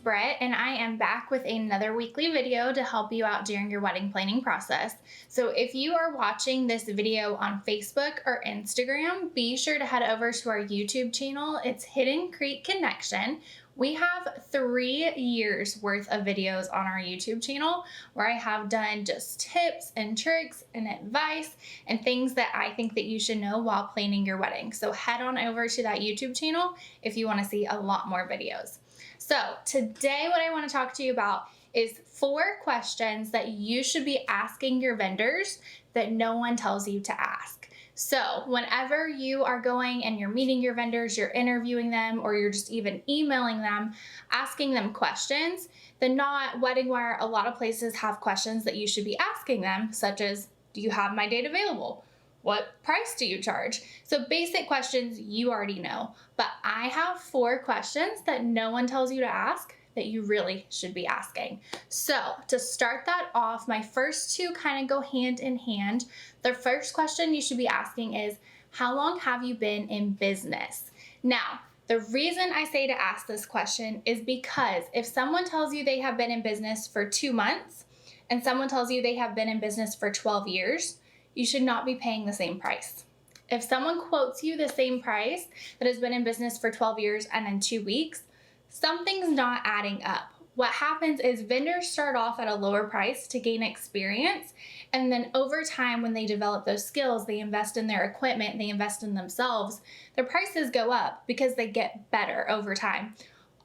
Brett, and I am back with another weekly video to help you out during your wedding planning process. So if you are watching this video on Facebook or Instagram, be sure to head over to our YouTube channel. It's Hidden Creek Connection. We have 3 years worth of videos on our YouTube channel where I have done just tips and tricks and advice and things that I think that you should know while planning your wedding. So head on over to that YouTube channel if you want to see a lot more videos. So today what I want to talk to you about is 4 questions that you should be asking your vendors that no one tells you to ask. So whenever you are going and you're meeting your vendors, you're interviewing them, or you're just even emailing them, asking them questions, the Not Wedding Wire, a lot of places have questions that you should be asking them, such as, do you have my date available? What price do you charge? So basic questions you already know, but I have 4 questions that no one tells you to ask that you really should be asking. So to start that off, my first 2 kind of go hand in hand. The first question you should be asking is, how long have you been in business? Now, the reason I say to ask this question is because if someone tells you they have been in business for 2 months and someone tells you they have been in business for 12 years, you should not be paying the same price. If someone quotes you the same price that has been in business for 12 years and in 2 weeks, something's not adding up. What happens is vendors start off at a lower price to gain experience, and then over time when they develop those skills, they invest in their equipment, they invest in themselves, their prices go up because they get better over time.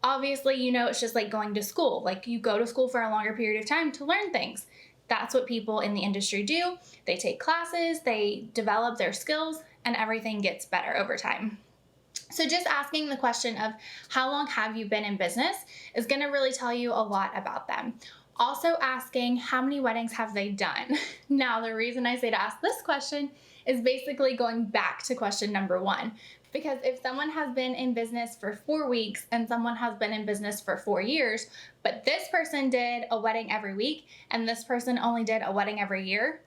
Obviously, you know, it's just like going to school. Like you go to school for a longer period of time to learn things. That's what people in the industry do. They take classes, they develop their skills, and everything gets better over time. So just asking the question of how long have you been in business is going to really tell you a lot about them. Also asking how many weddings have they done? Now, the reason I say to ask this question is basically going back to question number 1. Because if someone has been in business for 4 weeks and someone has been in business for 4 years, but this person did a wedding every week and this person only did a wedding every year,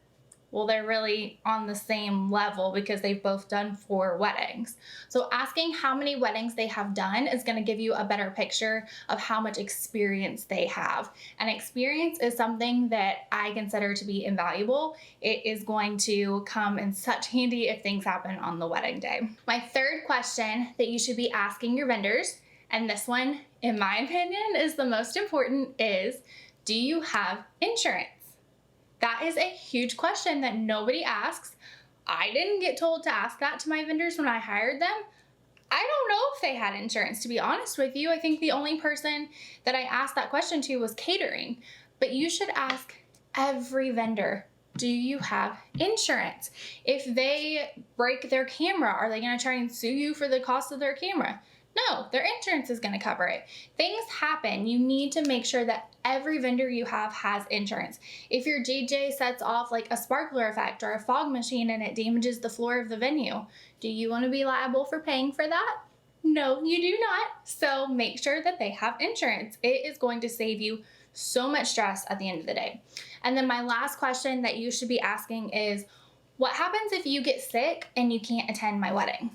well, they're really on the same level because they've both done 4 weddings. So asking how many weddings they have done is going to give you a better picture of how much experience they have. And experience is something that I consider to be invaluable. It is going to come in such handy if things happen on the wedding day. My third question that you should be asking your vendors, and this one, in my opinion, is the most important, is, do you have insurance? That is a huge question that nobody asks. I didn't get told to ask that to my vendors when I hired them. I don't know if they had insurance, to be honest with you. I think the only person that I asked that question to was catering. But you should ask every vendor, do you have insurance? If they break their camera, are they going to try and sue you for the cost of their camera? No, their insurance is going to cover it. Things happen. You need to make sure that every vendor you have has insurance. If your DJ sets off like a sparkler effect or a fog machine and it damages the floor of the venue, do you want to be liable for paying for that? No, you do not. So make sure that they have insurance. It is going to save you so much stress at the end of the day. And then my last question that you should be asking is, what happens if you get sick and you can't attend my wedding?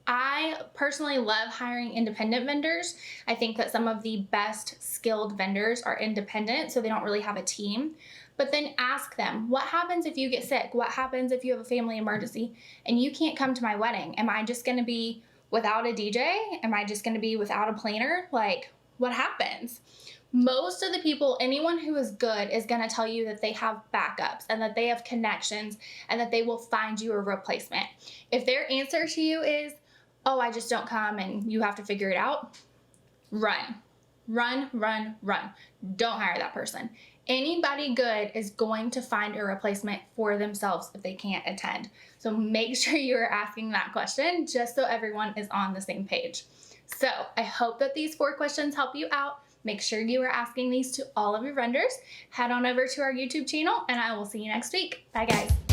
I personally love hiring independent vendors. I think that some of the best skilled vendors are independent, so they don't really have a team. But then ask them, what happens if you get sick? What happens if you have a family emergency and you can't come to my wedding? Am I just going to be without a DJ? Am I just going to be without a planner? Like, what happens? Most of the people, anyone who is good is going to tell you that they have backups and that they have connections and that they will find you a replacement. If their answer to you is, oh, I just don't come and you have to figure it out, run. Run, run, run. Don't hire that person. Anybody good is going to find a replacement for themselves if they can't attend. So make sure you are asking that question just so everyone is on the same page. So I hope that these 4 questions help you out. Make sure you are asking these to all of your vendors. Head on over to our YouTube channel and I will see you next week. Bye guys.